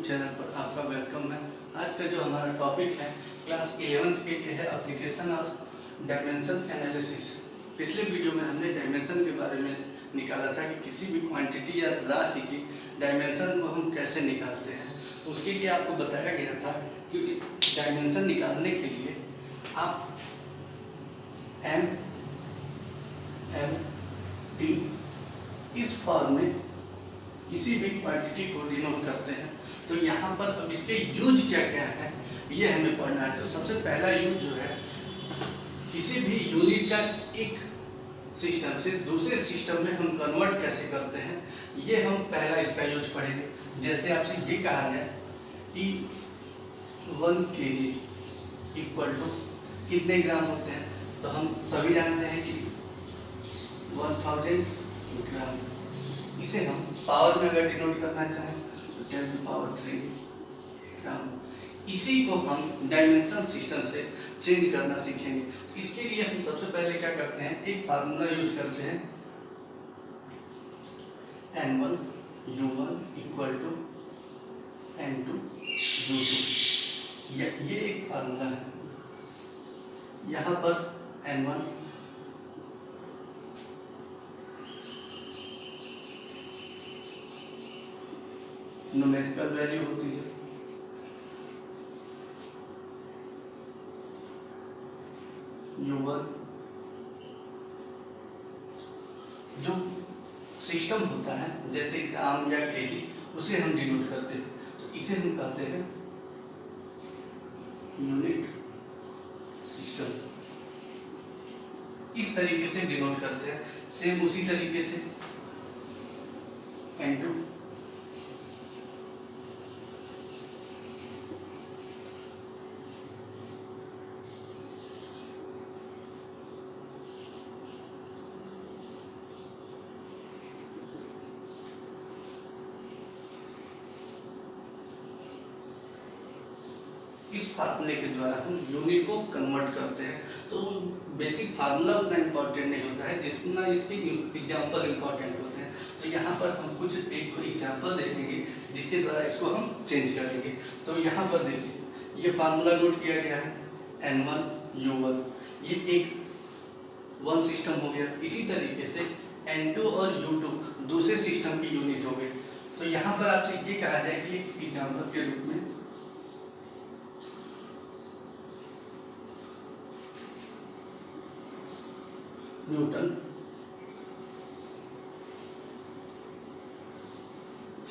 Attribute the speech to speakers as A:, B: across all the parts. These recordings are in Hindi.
A: चैनल पर आपका वेलकम है। आज का जो हमारा टॉपिक है क्लास 11th के लिए है एप्लीकेशन ऑफ डायमेंशन एनालिसिस। पिछले वीडियो में हमने डायमेंशन के बारे में निकाला था कि किसी भी क्वांटिटी या राशि की डायमेंशन को हम कैसे निकालते हैं। उसके लिए आपको बताया गया था कि डायमेंशन निकालने के लिए आप एम एल टी इस फॉर्म में किसी भी क्वांटिटी को डिनोट करते हैं। तो यहाँ पर अब इसके यूज क्या क्या है ये हमें पढ़ना है। तो सबसे पहला यूज जो है, किसी भी यूनिट का एक सिस्टम से दूसरे सिस्टम में हम कन्वर्ट कैसे करते हैं, ये हम पहला इसका यूज पढ़ेंगे। जैसे आपसे ये कहा जाए कि 1 kg इक्वल टू कितने ग्राम होते हैं, तो हम सभी जानते हैं कि 1000 ग्राम। इसे हम पावर में अगर डिनोट करना चाहें तो 10⁻³ ग्राम। इसी को हम डायमेंशन सिस्टम से चेंज करना सीखेंगे। इसके लिए हम सबसे पहले क्या करते हैं, एक फार्मूला यूज करते हैं, N1 U1 equal to N2 U2। ये एक फार्मूला है। यहाँ पर N1 न्यूमेरिकल वैल्यू होती है, U1 जो सिस्टम होता है जैसे ग्राम या केजी, उसे हम डिनोट करते हैं। तो इसे हम कहते हैं यूनिट सिस्टम। इस तरीके से डिनोट करते हैं। सेम उसी तरीके से N2 इस फार्मूले के द्वारा हम यूनिट को कन्वर्ट करते हैं। तो बेसिक फार्मूला उतना इम्पोर्टेंट नहीं होता है जितना इसके एग्जाम्पल इम्पोर्टेंट होते हैं। तो यहाँ पर हम कुछ एक एग्जाम्पल देखेंगे जिसके द्वारा इसको हम चेंज करेंगे। तो यहाँ पर देखिए, ये फार्मूला नोट किया गया है, N1 U1, ये एक वन सिस्टम हो गया। इसी तरीके से N2 और U2 दूसरे सिस्टम की यूनिट हो गए। तो यहाँ पर आपसे ये कहा जाए कि एक एग्जाम्पल के रूप में Newton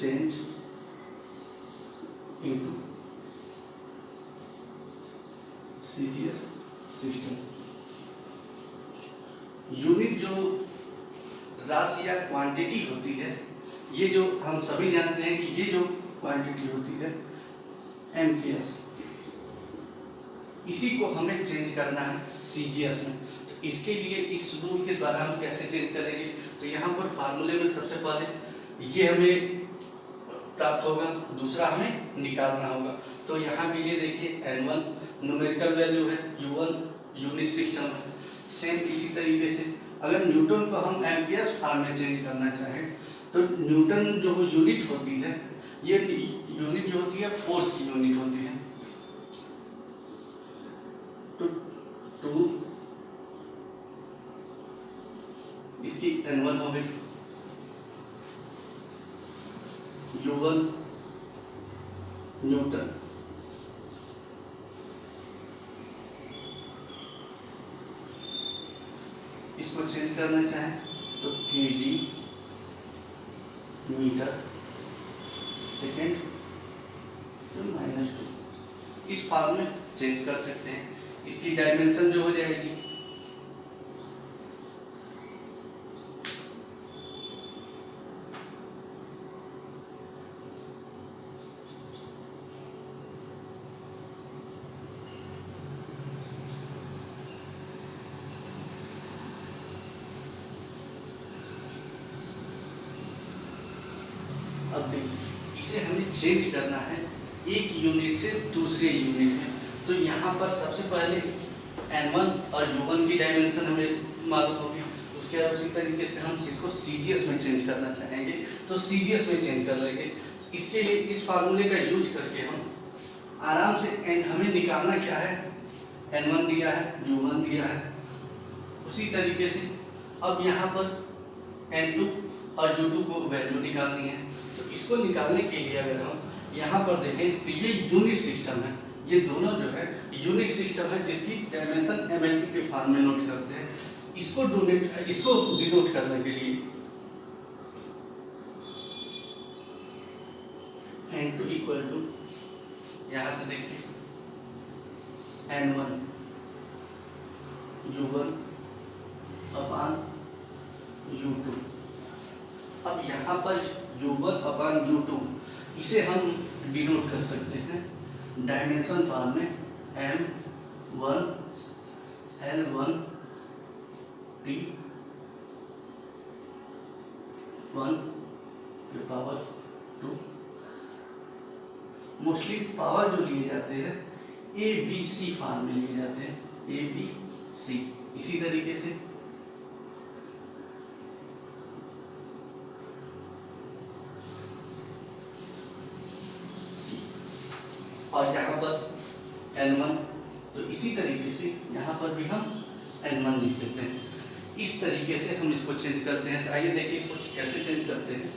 A: change into CGS system. Unit जो राशि या क्वांटिटी होती है, ये जो हम सभी जानते हैं कि ये जो क्वांटिटी होती है MKS, इसी को हमें चेंज करना है सीजीएस में। तो इसके लिए इस रूल के द्वारा हम कैसे चेंज करेंगे, तो यहाँ पर फार्मूले में सबसे पहले ये हमें प्राप्त होगा, दूसरा हमें निकालना होगा। तो यहाँ के लिए देखिए N1 न्यूमेरिकल वैल्यू है, U1 यूनिट सिस्टम है। सेम इसी तरीके से अगर न्यूटन को हम एम्पियर्स फॉर्म में चेंज करना चाहें तो न्यूटन जो यूनिट होती है, ये यूनिट जो होती है फोर्स की यूनिट होती है। तो 2 इसकी N1 हो गई, U1 न्यूटन, इसको चेंज करना चाहें तो kg मीटर सेकेंड तो -2, इस फॉर्म में चेंज कर सकते हैं। इसकी डायमेंशन जो हो जाएगी अब देखिए, इसे हमें चेंज करना है एक यूनिट से दूसरे यूनिट में। तो यहाँ पर सबसे पहले N1 और U1 की डायमेंशन हमें मालूम होगी। उसके बाद उसी तरीके से हम इसको CGS में चेंज करना चाहेंगे तो CGS में चेंज कर लेंगे। इसके लिए इस फार्मूले का यूज करके हम आराम से हमें निकालना क्या है, N1 दिया है, U1 दिया है। उसी तरीके से अब यहाँ पर N2 और U2 को वैल्यू निकालनी है। तो इसको निकालने के लिए अगर हम यहाँ पर देखें तो ये यूनिट सिस्टम है, ये दोनों जो है यूनिट सिस्टम है जिसकी डायमेंशन MLT के फॉर्म में नोट करते हैं। इसको डिनोट करने के लिए N2 इक्वल टू, यहाँ से देखिए N1 U1 अपान U2। अब यहाँ पर U1 अपान U2 इसे हम डिनोट कर सकते हैं डायमेंशन फॉर्म में M1 L1 T1 के पावर 2। मोस्टली पावर जो लिए जाते हैं ABC फॉर्म में लिए जाते हैं, ABC। इसी तरीके से और यहाँ पर N1, तो इसी तरीके से यहाँ पर भी हम N1 लिख देते हैं। इस तरीके से हम इसको चेंज करते हैं। तो आइए देखिए इसको कैसे चेंज करते हैं।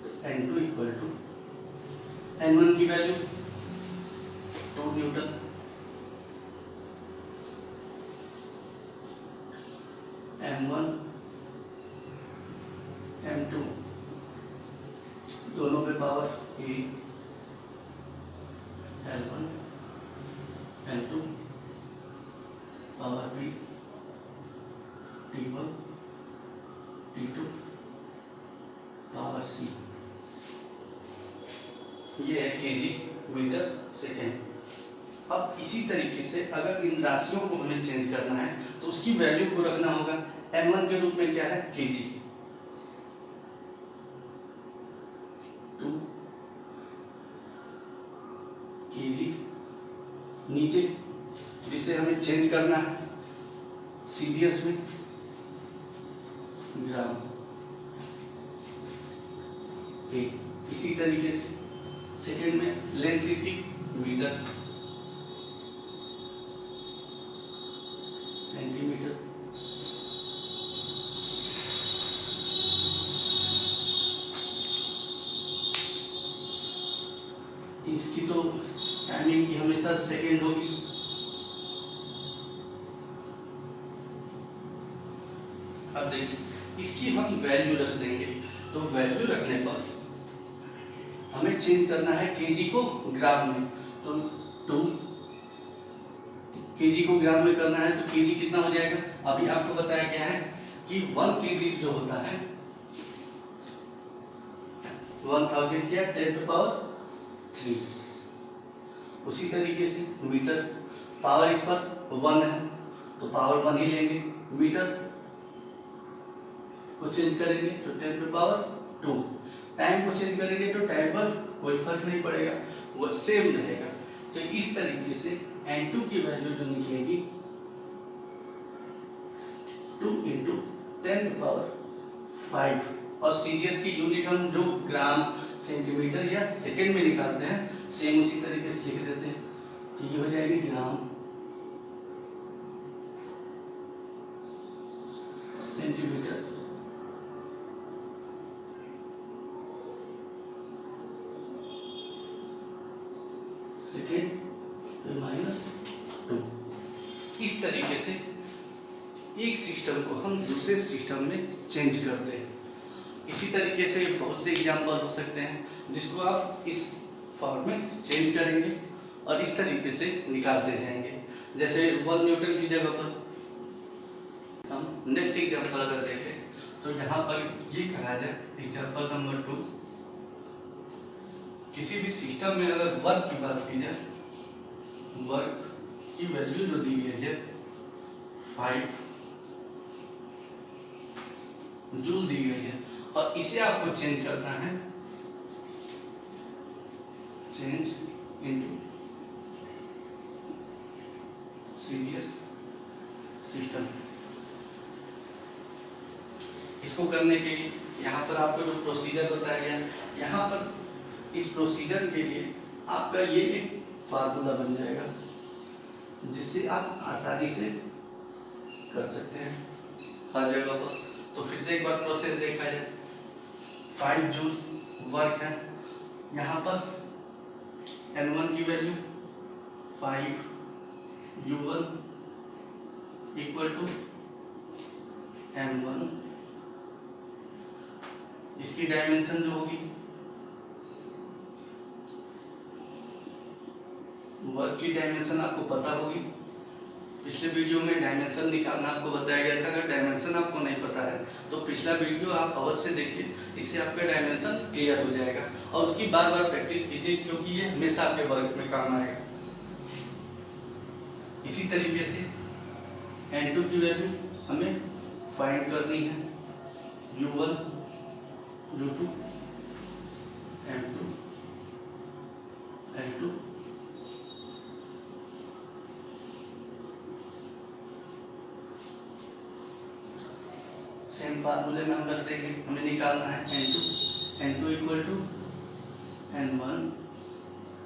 A: तो N2 इक्वल टू N1 की वैल्यू 2 न्यूटन, M1 M2 दोनों पे power A, L1 L2 power B, T1 T2 power C। ये है kg मीटर सेकेंड। अब इसी तरीके से अगर इन राशियों को हमें चेंज करना है तो उसकी वैल्यू को रखना होगा M1 के रूप में क्या है kg, 2 kg, नीचे जिसे हमें चेंज करना है CDS में ग्राम A। इसी तरीके से सेकेंड में लेंथ इसकी मीटर सेंटीमीटर। इसकी तो टाइमिंग की हमेशा सेकेंड होगी। अब देखिए इसकी हम वैल्यू रख देंगे। तो वैल्यू रखने पर हमें चेंज करना है केजी को ग्राम में। तो 2 केजी को ग्राम में करना है तो केजी कितना हो जाएगा, अभी आपको बताया गया है कि 1 केजी जो होता है 1000 या 10⁻3। उसी तरीके से मीटर, पावर इस पर 1 है तो पावर 1 ही लेंगे। मीटर को चेंज करेंगे तो 10⁻2। टाइम को चेंज करेंगे तो टाइम पर कोई फर्क नहीं पड़ेगा, वो सेम रहेगा। तो इस तरीके से N2 की वैल्यू जो निकलेगी 2 × 10⁵ और सीरीज की यूनिट हम जो ग्राम सेंटीमीटर या सेकेंड में निकालते हैं सेम उसी तरीके से लिख देते हैं। तो ये हो जाएगी ग्राम सेंटीमीटर सेकेंड -2। इस तरीके से एक सिस्टम को हम दूसरे सिस्टम में चेंज करते हैं। इसी तरीके से बहुत से एग्जाम्पल हो सकते हैं जिसको आप इस फॉर्म में चेंज करेंगे और इस तरीके से निकालते जाएंगे। जैसे 1 न्यूटन की जगह पर हम नेक्स्ट एग्जाम्पल अगर देखें तो यहाँ पर ये कहा जाए एग्जाम्पल नंबर 2, किसी भी सिस्टम में अगर वर्क की बात की जाए, वर्क की वैल्यू जो दी गई है 5 जूल दी गई है और इसे आपको चेंज करना है, चेंज इनटू सीरीज सिस्टम। इसको करने के लिए यहाँ पर आपको जो प्रोसीजर बताया गया, यहाँ पर इस प्रोसीजर के लिए आपका ये एक फार्मूला बन जाएगा जिससे आप आसानी से कर सकते हैं हर जगह पर। तो फिर से एक बार प्रोसेस देखा जाए, 5 जूल वर्क है, यहाँ पर N1 की value 5 U1 equal to M1, इसकी डायमेंशन जो होगी वर्क की डायमेंशन आपको पता होगी। पिछले वीडियो में डायमेंशन निकालना आपको बताया गया था। अगर डायमेंशन आपको नहीं पता है तो पिछला वीडियो आप अवश्य देखिए, इससे आपका डायमेंशन क्लियर हो जाएगा और उसकी बार बार प्रैक्टिस कीजिए क्योंकि ये हमेशा आपके वर्क में काम आएगा। इसी तरीके से N2 की वैल्यू हमें फाइंड करनी है, U1 U2 M2 L2 same फार्मूले में हम रख देंगे। हमें निकालना है N2 equal to N1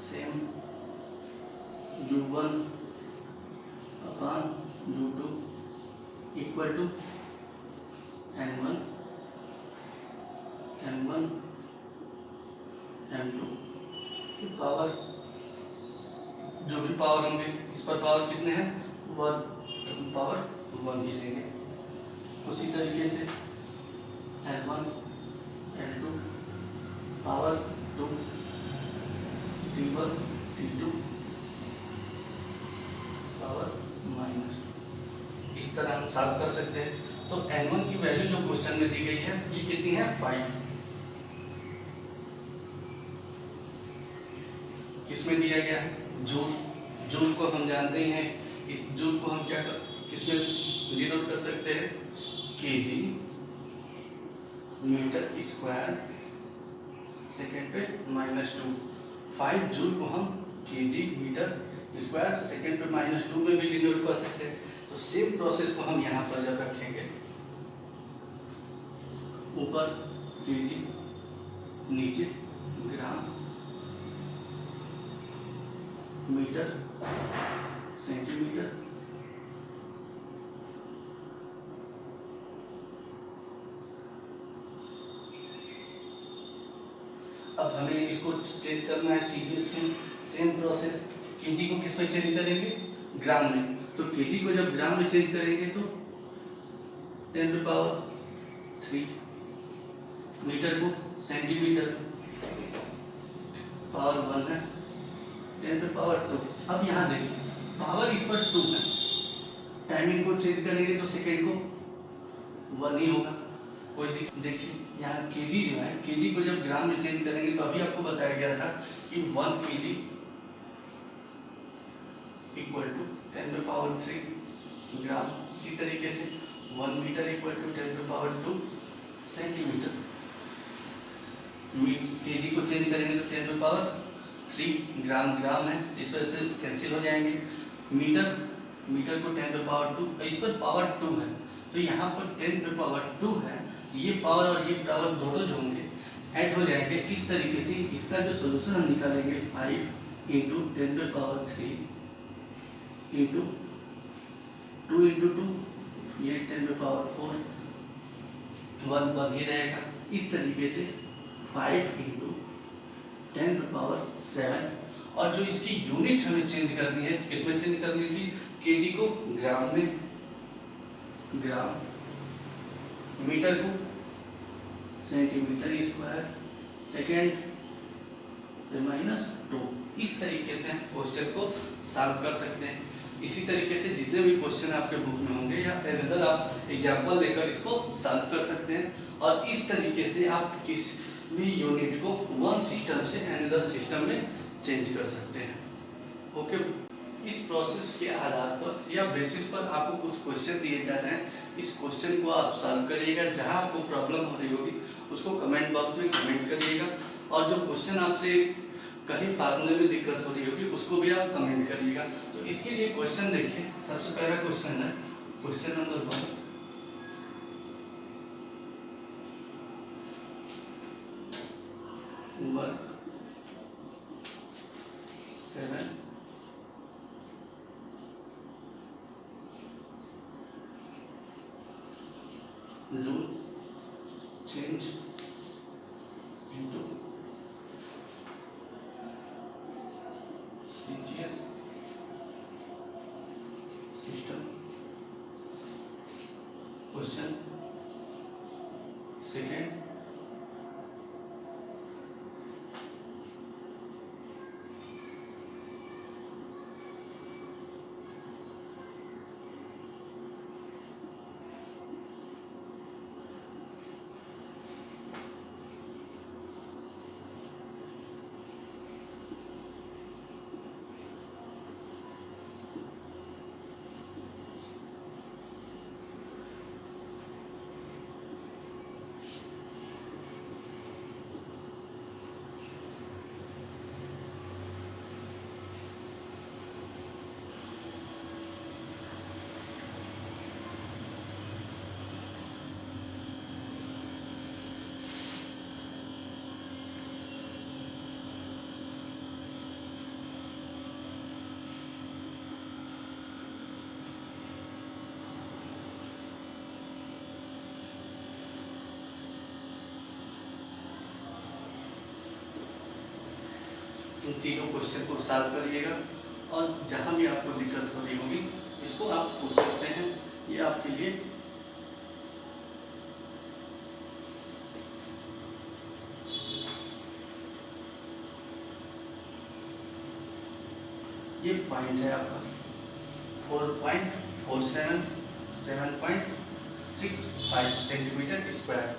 A: same U1 upon U2 equal to N1 M1 M2 की पावर, जो भी पावर होंगे इस पर पावर कितने हैं 1, तो पावर 1 ही लेंगे। उसी तरीके से L1 L2 power 2, T1 T2 power minus, इस तरह हम सॉल्व कर सकते हैं। तो N1 की वैल्यू जो क्वेश्चन में दी गई है ये कितनी है 5, किसमें दिया गया है जूल। जूल को हम जानते हैं, इस जूल को हम क्या किसमें डिनोट कर सकते हैं केजी मीटर स्क्वायर सेकेंड पे -2। 5 जूल को हम केजी मीटर स्क्वायर सेकेंड पे -2 में भी डिनोट कर सकते हैं। तो सेम प्रोसेस को हम यहाँ पर जब रखेंगे, ऊपर केजी नीचे ग्राम मीटर सेंटीमीटर, अब हमें इसको चेंज करना है सीरीज में। सेम प्रोसेस, केजी को किस में चेंज करेंगे ग्राम में, तो केजी को जब ग्राम में चेंज करेंगे तो 10⁻3, मीटर को सेंटीमीटर पावर 1 है 10⁻2। अब यहाँ देखिए पावर इस पर 2 है, टाइमिंग को चेंज करेंगे तो सेकेंड को 1 ही होगा, कोई देखिए यहाँ केजी जो है, केजी को जब ग्राम में चेंज करेंगे तो अभी आपको बताया गया था कि 1 केजी इक्वल टू 10⁻3 ग्राम। इसी तरीके से 1 metre equal to 10⁻2 centimetre. KG को चेंज करेंगे तो 10⁻3 ग्राम ग्राम है, इस वजह से कैंसिल हो जाएंगे। मीटर को 10⁻2, इस पर पावर 2 है तो यहाँ पर 10⁻2 है, ये पावर और ये पावर दोनों जो होंगे ऐड हो जाएंगे। इस तरीके से इसका जो सोल्यूशन हम निकालेंगे 5 इंटू 10⁻3 इंटू 2 इंटू 2, ये 10⁻4 1 ही रहेगा। इस तरीके से 5 इंटू 10⁻7, और जो इसकी यूनिट हमें चेंज करनी है, किसमें चेंज करनी थी, केजी को ग्राम में, ग्राम, मीटर को सेंटीमीटर स्क्वायर सेकेंड पे -2। इस तरीके से क्वेश्चन को सॉल्व कर सकते हैं। इसी तरीके से जितने भी क्वेश्चन आपके बुक में होंगे या अदर आप एग्जाम्पल लेकर इसको सॉल्व कर सकते हैं, और इस तरीके से आप किसी भी यूनिट को वन सिस्टम से अनदर सिस्टम में चेंज कर सकते हैं। ओके, इस प्रोसेस के आधार पर या बेसिस पर आपको कुछ क्वेश्चन दिए जा रहे हैं, इस क्वेश्चन को आप सॉल्व करिएगा। जहां आपको प्रॉब्लम हो रही होगी उसको कमेंट बॉक्स में कमेंट करिएगा, और जो क्वेश्चन आपसे कहीं फार्मूले में दिक्कत हो रही होगी उसको भी आप कमेंट करिएगा। तो इसके लिए क्वेश्चन देखिए, सबसे पहला क्वेश्चन है question number 1, work change into CGS system. Question second, इन तीनों क्वेश्चन को सॉल्व करिएगा और जहां भी आपको दिक्कत हो रही होगी इसको आप पूछ सकते हैं। ये आपके लिए ये पॉइंट है आपका 4.47 7.65 सेंटीमीटर स्क्वायर।